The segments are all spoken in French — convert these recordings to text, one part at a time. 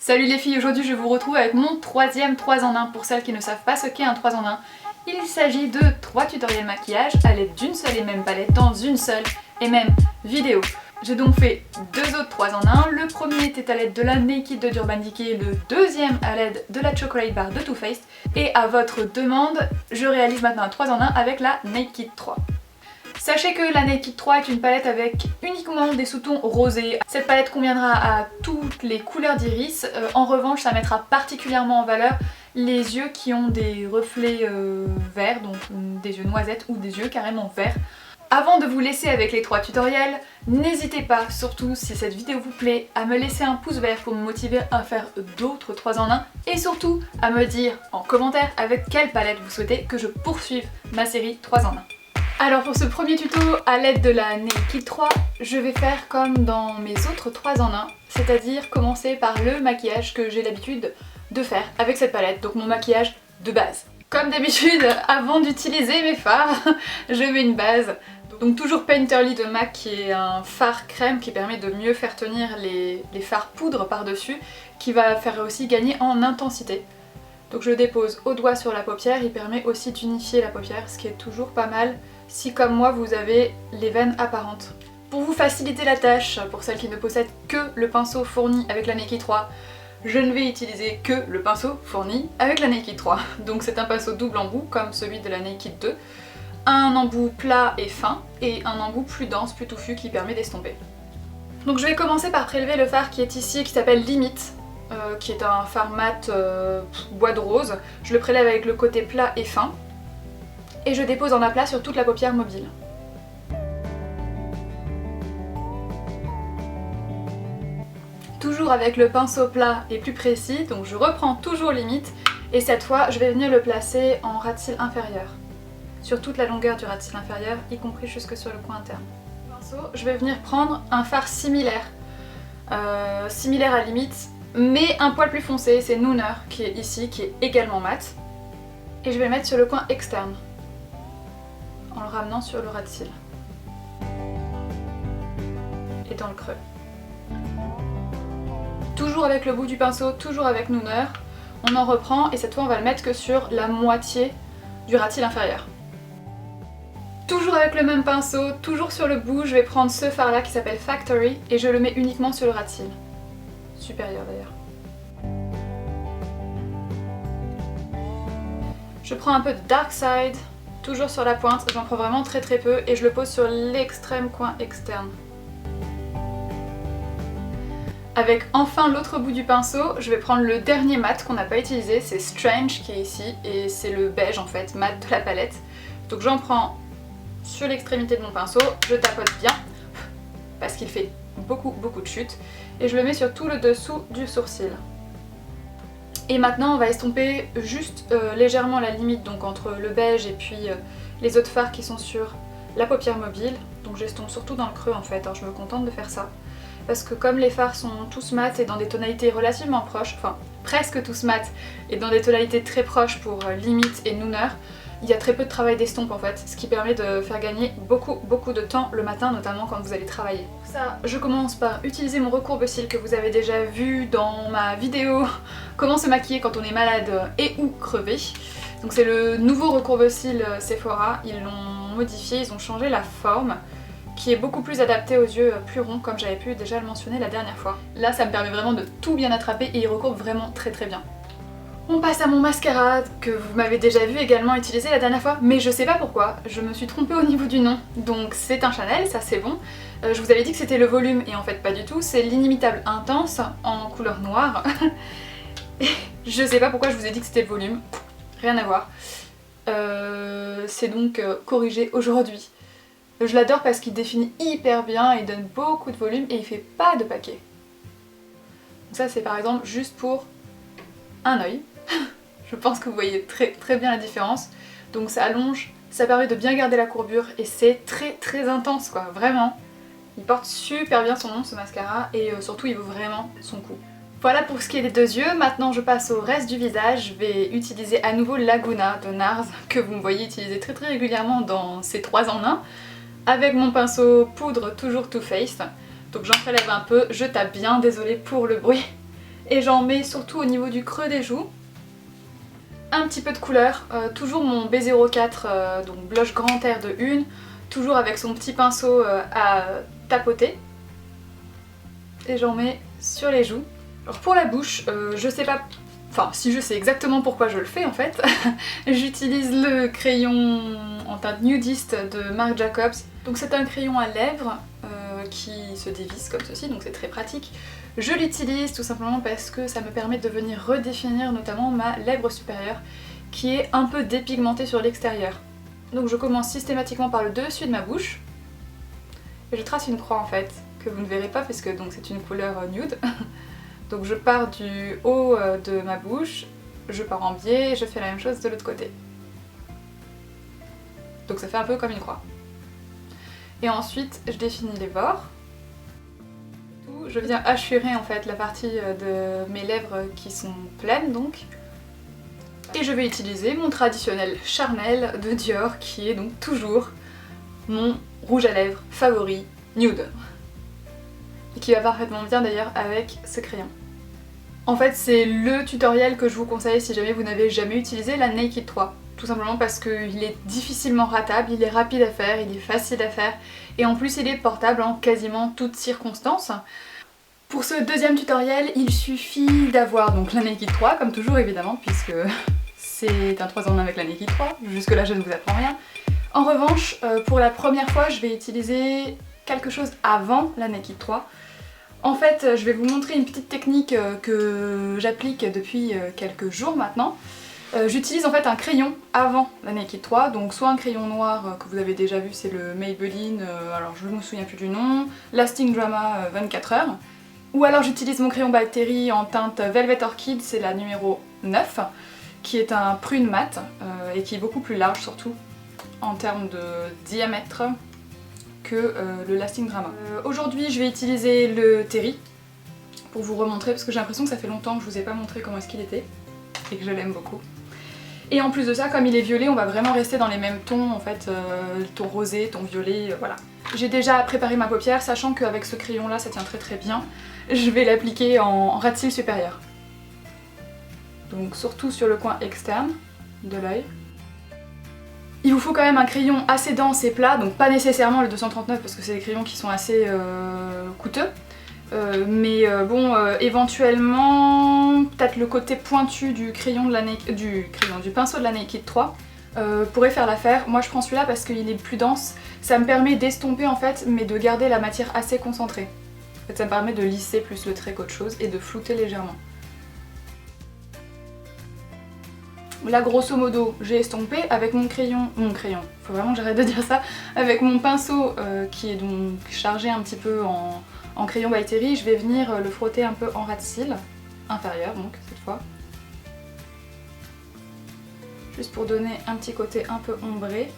Salut les filles, aujourd'hui je vous retrouve avec mon troisième 3 en 1. Pour celles qui ne savent pas ce qu'est un 3 en 1, il s'agit de 3 tutoriels maquillage à l'aide d'une seule et même palette dans une seule et même vidéo. J'ai donc fait deux autres 3 en 1. Le premier était à l'aide de la Naked de d'Urban Decay, le deuxième à l'aide de la Chocolate Bar de Too Faced. Et à votre demande, je réalise maintenant un 3 en 1 avec la Naked 3. Sachez que la Naked 3 est une palette avec uniquement des sous-tons rosés. Cette palette conviendra à toutes les couleurs d'iris. En revanche, ça mettra particulièrement en valeur les yeux qui ont des reflets verts, donc des yeux noisettes ou des yeux carrément verts. Avant de vous laisser avec les 3 tutoriels, n'hésitez pas, surtout si cette vidéo vous plaît, à me laisser un pouce vert pour me motiver à faire d'autres 3 en 1 et surtout à me dire en commentaire avec quelle palette vous souhaitez que je poursuive ma série 3 en 1. Alors pour ce premier tuto, à l'aide de la Naked 3, je vais faire comme dans mes autres 3 en 1, c'est-à-dire commencer par le maquillage que j'ai l'habitude de faire avec cette palette, donc mon maquillage de base. Comme d'habitude, avant d'utiliser mes fards, je mets une base. Donc toujours Painterly de MAC qui est un fard crème qui permet de mieux faire tenir les fards poudre par-dessus, qui va faire aussi gagner en intensité. Donc je le dépose au doigt sur la paupière, il permet aussi d'unifier la paupière, ce qui est toujours pas mal si comme moi vous avez les veines apparentes. Pour vous faciliter la tâche, pour celles qui ne possèdent que le pinceau fourni avec la Naked 3, je ne vais utiliser que le pinceau fourni avec la Naked 3. Donc c'est un pinceau double embout comme celui de la Naked 2, un embout plat et fin et un embout plus dense, plus touffu qui permet d'estomper. Donc je vais commencer par prélever le fard qui est ici, qui s'appelle Limite, qui est un fard mat bois de rose. Je le prélève avec le côté plat et fin et je dépose en aplat sur toute la paupière mobile. Toujours avec le pinceau plat et plus précis, donc je reprends toujours Limite et cette fois je vais venir le placer en ras de cils inférieur, sur toute la longueur du ras de cils inférieur, y compris jusque sur le coin interne. Je vais venir prendre un fard similaire, similaire à Limite, mais un poil plus foncé, c'est Nooner qui est ici, qui est également mat. Et je vais le mettre sur le coin externe, en le ramenant sur le ras de cils. Et dans le creux. Toujours avec le bout du pinceau, toujours avec Nooner, on en reprend et cette fois on va le mettre que sur la moitié du ras de cils inférieur. Toujours avec le même pinceau, toujours sur le bout, je vais prendre ce fard là qui s'appelle Factory et je le mets uniquement sur le ras de cils. Supérieur d'ailleurs. Je prends un peu de Dark Side, toujours sur la pointe, j'en prends vraiment très peu et je le pose sur l'extrême coin externe. Avec enfin l'autre bout du pinceau, je vais prendre le dernier mat qu'on n'a pas utilisé, c'est Strange qui est ici et c'est le beige en fait, mat de la palette. Donc j'en prends sur l'extrémité de mon pinceau, je tapote bien parce qu'il fait beaucoup de chutes et je le mets sur tout le dessous du sourcil. Et maintenant on va estomper juste légèrement la limite, donc entre le beige et puis les autres fards qui sont sur la paupière mobile. Donc j'estompe surtout dans le creux en fait, alors je me contente de faire ça. Parce que comme les fards sont tous mat et dans des tonalités relativement proches, enfin presque tous mat et dans des tonalités très proches pour Limite et Nooner, il y a très peu de travail d'estompe en fait, ce qui permet de faire gagner beaucoup de temps le matin, notamment quand vous allez travailler. Pour ça, je commence par utiliser mon recourbe-cils que vous avez déjà vu dans ma vidéo comment se maquiller quand on est malade et ou crevé. Donc c'est le nouveau recourbe-cils Sephora, ils l'ont modifié, ils ont changé la forme, qui est beaucoup plus adapté aux yeux plus ronds comme j'avais pu déjà le mentionner la dernière fois. Là ça me permet vraiment de tout bien attraper et il recourbe vraiment très bien. On passe à mon mascara que vous m'avez déjà vu également utiliser la dernière fois, mais je sais pas pourquoi, je me suis trompée au niveau du nom. Donc c'est un Chanel, ça c'est bon. Je vous avais dit que c'était le volume et en fait pas du tout, c'est l'Inimitable Intense en couleur noire. Je sais pas pourquoi je vous ai dit que c'était le volume, rien à voir. C'est donc corrigé aujourd'hui. Je l'adore parce qu'il définit hyper bien, il donne beaucoup de volume et il fait pas de paquet. Donc ça c'est par exemple juste pour un œil. Je pense que vous voyez très bien la différence. Donc ça allonge, ça permet de bien garder la courbure et c'est très intense quoi, vraiment. Il porte super bien son nom ce mascara et surtout il vaut vraiment son coup. Voilà pour ce qui est des deux yeux, maintenant je passe au reste du visage. Je vais utiliser à nouveau Laguna de NARS que vous me voyez utiliser très régulièrement dans ces 3 en 1. Avec mon pinceau poudre toujours Too Faced. Donc j'en prélève un peu, je tape bien, désolée pour le bruit. Et j'en mets surtout au niveau du creux des joues. Un petit peu de couleur, toujours mon B04, donc blush grand air de 1, toujours avec son petit pinceau à tapoter. Et j'en mets sur les joues. Alors pour la bouche, je sais pas... Enfin, si je sais exactement pourquoi je le fais en fait. J'utilise le crayon en teinte nudiste de Marc Jacobs. Donc c'est un crayon à lèvres qui se dévisse comme ceci, donc c'est très pratique. Je l'utilise tout simplement parce que ça me permet de venir redéfinir notamment ma lèvre supérieure qui est un peu dépigmentée sur l'extérieur. Donc je commence systématiquement par le dessus de ma bouche et je trace une croix en fait, que vous ne verrez pas parce que c'est une couleur nude. Donc je pars du haut de ma bouche, je pars en biais et je fais la même chose de l'autre côté. Donc ça fait un peu comme une croix. Et ensuite je définis les bords. Je viens hachurer en fait la partie de mes lèvres qui sont pleines donc. Et je vais utiliser mon traditionnel Charnel de Dior qui est donc toujours mon rouge à lèvres favori nude. Et qui va parfaitement bien d'ailleurs avec ce crayon. En fait c'est le tutoriel que je vous conseille si jamais vous n'avez jamais utilisé la Naked 3. Tout simplement parce qu'il est difficilement ratable, il est rapide à faire, il est facile à faire et en plus il est portable en quasiment toutes circonstances. Pour ce deuxième tutoriel, il suffit d'avoir donc la Naked 3 comme toujours évidemment puisque c'est un 3 en 1 avec la Naked 3, jusque là je ne vous apprends rien. En revanche, pour la première fois je vais utiliser quelque chose avant la Naked 3. En fait, je vais vous montrer une petite technique que j'applique depuis quelques jours maintenant. J'utilise en fait un crayon avant la Naked 3, donc soit un crayon noir que vous avez déjà vu, c'est le Maybelline, alors je ne me souviens plus du nom, Lasting Drama 24 heures, ou alors j'utilise mon crayon by Terry en teinte Velvet Orchid, c'est la numéro 9, qui est un prune mat et qui est beaucoup plus large surtout en termes de diamètre que le Lasting Drama. Aujourd'hui je vais utiliser le Terry pour vous remontrer parce que j'ai l'impression que ça fait longtemps que je vous ai pas montré comment est-ce qu'il était et que je l'aime beaucoup. Et en plus de ça, comme il est violet, on va vraiment rester dans les mêmes tons en fait, ton rosé, ton violet, voilà. J'ai déjà préparé ma paupière, sachant qu'avec ce crayon là ça tient très très bien. Je vais l'appliquer en ras de cils supérieur. Donc surtout sur le coin externe de l'œil. Il vous faut quand même un crayon assez dense et plat, donc pas nécessairement le 239 parce que c'est des crayons qui sont assez coûteux. Mais éventuellement, peut-être le côté pointu du crayon de du pinceau de la Naked 3 pourrait faire l'affaire. Moi je prends celui-là parce qu'il est plus dense, ça me permet d'estomper en fait, mais de garder la matière assez concentrée. En fait, ça me permet de lisser plus le trait qu'autre chose et de flouter légèrement. Là grosso modo j'ai estompé avec mon crayon, faut vraiment que j'arrête de dire ça, avec mon pinceau qui est donc chargé un petit peu en crayon by Terry, je vais venir le frotter un peu en ras de cils, inférieur donc cette fois. Juste pour donner un petit côté un peu ombré.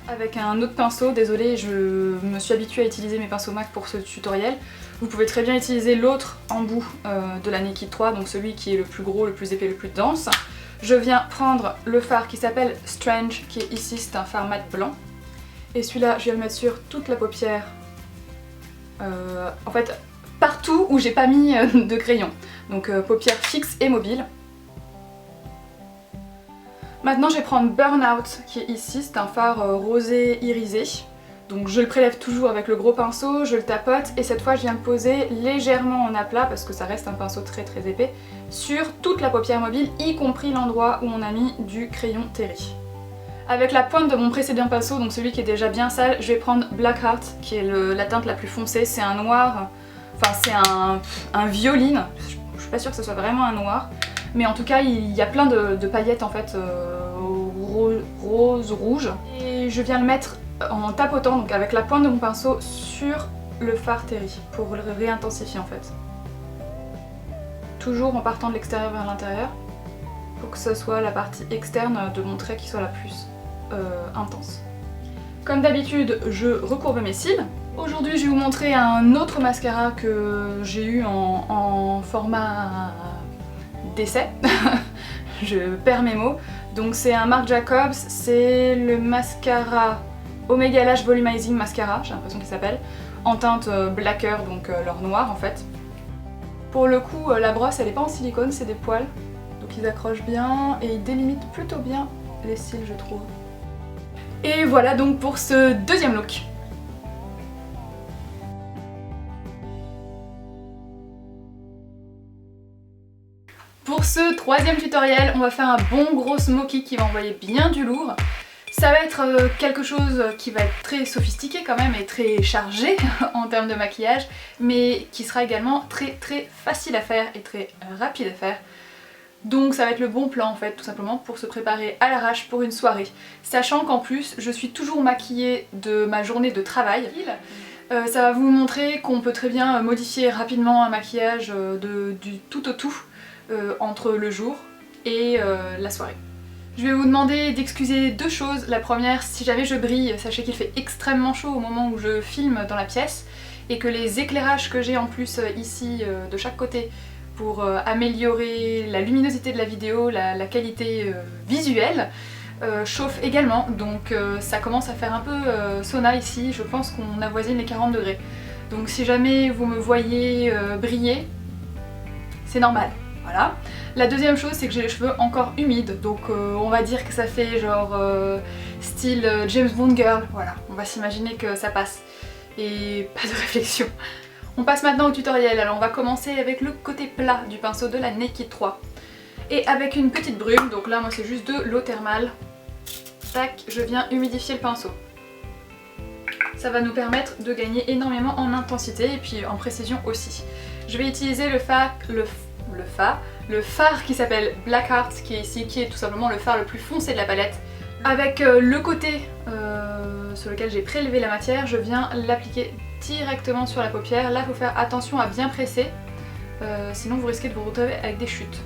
Avec un autre pinceau, désolée je me suis habituée à utiliser mes pinceaux MAC pour ce tutoriel. Vous pouvez très bien utiliser l'autre embout de la Naked 3, donc celui qui est le plus gros, le plus épais, le plus dense. Je viens prendre le fard qui s'appelle Strange, qui est ici, c'est un fard mat blanc. Et celui-là, je vais le mettre sur toute la paupière. En fait, partout où j'ai pas mis de crayon. Donc paupière fixe et mobile. Maintenant, je vais prendre Burnout, qui est ici, c'est un fard rosé irisé. Donc je le prélève toujours avec le gros pinceau, je le tapote et cette fois je viens le poser légèrement en aplat parce que ça reste un pinceau très très épais sur toute la paupière mobile, y compris l'endroit où on a mis du crayon Terry. Avec la pointe de mon précédent pinceau, donc celui qui est déjà bien sale, je vais prendre Blackheart qui est la teinte la plus foncée, c'est un noir, enfin c'est un violine, je suis pas sûre que ce soit vraiment un noir, mais en tout cas il y a plein de paillettes en fait rose, rouge, et je viens le mettre en tapotant donc avec la pointe de mon pinceau sur le fard Terry pour le réintensifier en fait. Toujours en partant de l'extérieur vers l'intérieur pour que ce soit la partie externe de mon trait qui soit la plus intense. Comme d'habitude, je recourbe mes cils. Aujourd'hui je vais vous montrer un autre mascara que j'ai eu en format d'essai. Je perds mes mots. Donc c'est un Marc Jacobs, c'est le mascara Omega Lash Volumizing Mascara, j'ai l'impression qu'il s'appelle, en teinte Blacker, donc leur noir en fait. Pour le coup, la brosse elle est pas en silicone, c'est des poils. Donc ils accrochent bien et ils délimitent plutôt bien les cils, je trouve. Et voilà donc pour ce deuxième look. Pour ce troisième tutoriel, on va faire un bon gros smoky qui va envoyer bien du lourd. Ça va être quelque chose qui va être très sophistiqué quand même et très chargé en termes de maquillage, mais qui sera également très facile à faire et très rapide à faire. Donc ça va être le bon plan en fait, tout simplement pour se préparer à l'arrache pour une soirée. Sachant qu'en plus, je suis toujours maquillée de ma journée de travail. Ça va vous montrer qu'on peut très bien modifier rapidement un maquillage du tout au tout entre le jour et la soirée. Je vais vous demander d'excuser deux choses. La première, si jamais je brille, sachez qu'il fait extrêmement chaud au moment où je filme dans la pièce et que les éclairages que j'ai en plus ici de chaque côté pour améliorer la luminosité de la vidéo, la qualité visuelle, chauffe également. Donc ça commence à faire un peu sauna ici, je pense qu'on avoisine les 40 degrés. Donc si jamais vous me voyez briller, c'est normal. Voilà. La deuxième chose, c'est que j'ai les cheveux encore humides, donc on va dire que ça fait genre style James Bond girl. Voilà, on va s'imaginer que ça passe. Et pas de réflexion. On passe maintenant au tutoriel. Alors on va commencer avec le côté plat du pinceau de la Naked 3. Et avec une petite brume, donc là moi c'est juste de l'eau thermale. Tac, je viens humidifier le pinceau. Ça va nous permettre de gagner énormément en intensité et puis en précision aussi. Je vais utiliser le fard qui s'appelle Black Heart, qui est ici, qui est tout simplement le fard le plus foncé de la palette. Avec le côté sur lequel j'ai prélevé la matière, je viens l'appliquer directement sur la paupière. Là il faut faire attention à bien presser, sinon vous risquez de vous retrouver avec des chutes.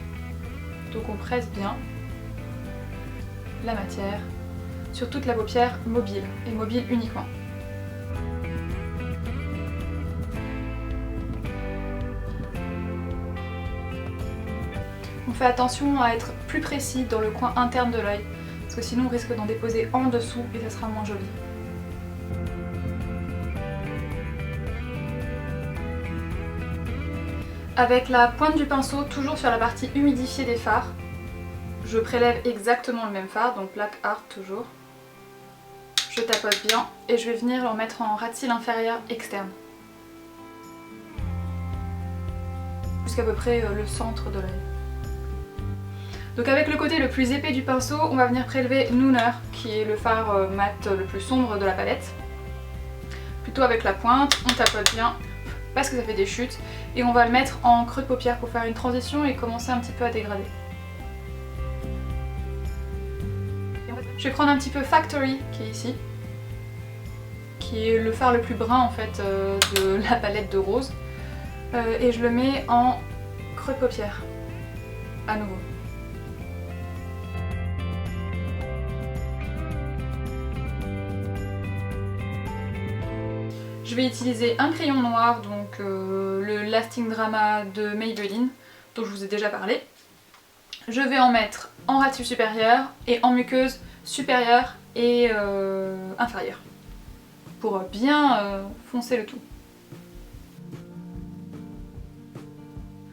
Donc on presse bien la matière sur toute la paupière mobile, et mobile uniquement. On fait attention à être plus précis dans le coin interne de l'œil, parce que sinon on risque d'en déposer en dessous et ça sera moins joli. Avec la pointe du pinceau, toujours sur la partie humidifiée des fards, je prélève exactement le même fard, donc Black Heart toujours. Je tapote bien et je vais venir en mettre en ras de cils inférieur externe. Jusqu'à peu près le centre de l'œil. Donc avec le côté le plus épais du pinceau, on va venir prélever Nooner, qui est le fard mat le plus sombre de la palette. Plutôt avec la pointe, on tapote bien, parce que ça fait des chutes, et on va le mettre en creux de paupière pour faire une transition et commencer un petit peu à dégrader. Je vais prendre un petit peu Factory, qui est ici, qui est le fard le plus brun en fait de la palette de rose, et je le mets en creux de paupière, à nouveau. Je vais utiliser un crayon noir, donc le Lasting Drama de Maybelline, dont je vous ai déjà parlé. Je vais en mettre en ras de cils supérieur et en muqueuse supérieure et inférieure, pour bien foncer le tout.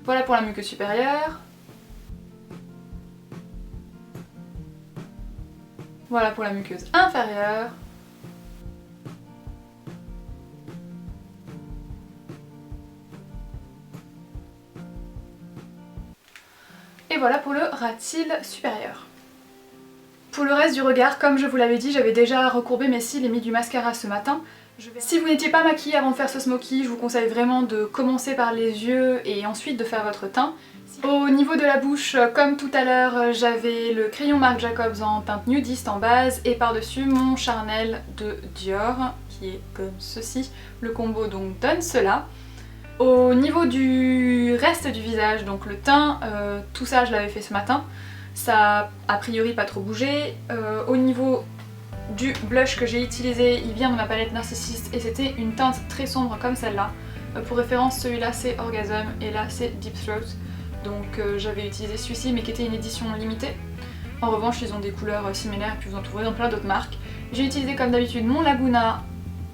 Voilà pour la muqueuse supérieure. Voilà pour la muqueuse inférieure. Et voilà pour le ras de cils supérieur. Pour le reste du regard, comme je vous l'avais dit, j'avais déjà recourbé mes cils et mis du mascara ce matin. Si vous n'étiez pas maquillée avant de faire ce smoky, je vous conseille vraiment de commencer par les yeux et ensuite de faire votre teint. Au niveau de la bouche, comme tout à l'heure, j'avais le crayon Marc Jacobs en teinte nudiste en base et par-dessus mon charnel de Dior qui est comme ceci. Le combo donc donne cela. Au niveau du reste du visage, donc le teint, tout ça je l'avais fait ce matin, ça a priori pas trop bougé. Au niveau du blush que j'ai utilisé, il vient de ma palette Narcissiste et c'était une teinte très sombre comme celle-là. Pour référence, celui-là c'est Orgasm et là c'est Deep Throat. Donc j'avais utilisé celui-ci mais qui était une édition limitée. En revanche ils ont des couleurs similaires et puis vous en trouverez dans plein d'autres marques. J'ai utilisé comme d'habitude mon Laguna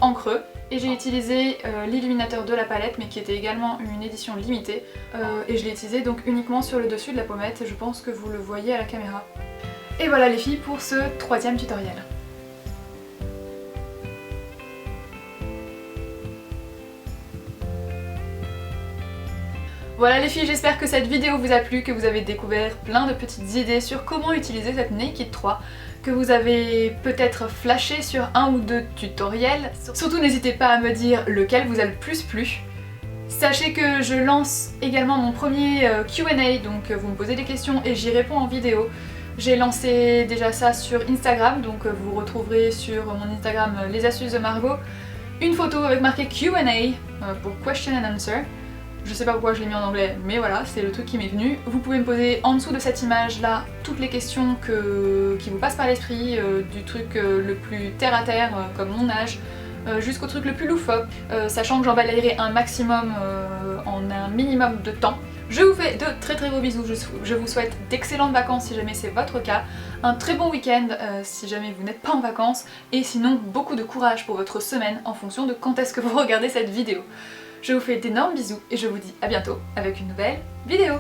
en creux Et j'ai utilisé l'illuminateur de la palette, mais qui était également une édition limitée. Et je l'ai utilisé donc uniquement sur le dessus de la pommette, je pense que vous le voyez à la caméra. Et voilà les filles pour ce 3e tutoriel. Voilà les filles, j'espère que cette vidéo vous a plu, que vous avez découvert plein de petites idées sur comment utiliser cette Naked 3, que vous avez peut-être flashé sur un ou deux tutoriels. Surtout n'hésitez pas à me dire lequel vous a le plus plu. Sachez que je lance également mon premier Q&A, donc vous me posez des questions et j'y réponds en vidéo. J'ai lancé déjà ça sur Instagram, donc vous retrouverez sur mon Instagram les astuces de Margot une photo avec marqué Q&A pour Question and Answer. Je sais pas pourquoi je l'ai mis en anglais, mais voilà, c'est le truc qui m'est venu. Vous pouvez me poser en dessous de cette image là toutes les questions qui vous passent par l'esprit, du truc le plus terre à terre, comme mon âge, jusqu'au truc le plus loufoque, sachant que j'en balayerai un maximum en un minimum de temps. Je vous fais de très gros bisous, je vous souhaite d'excellentes vacances si jamais c'est votre cas, un très bon week-end si jamais vous n'êtes pas en vacances, et sinon beaucoup de courage pour votre semaine en fonction de quand est-ce que vous regardez cette vidéo. Je vous fais d'énormes bisous et je vous dis à bientôt avec une nouvelle vidéo.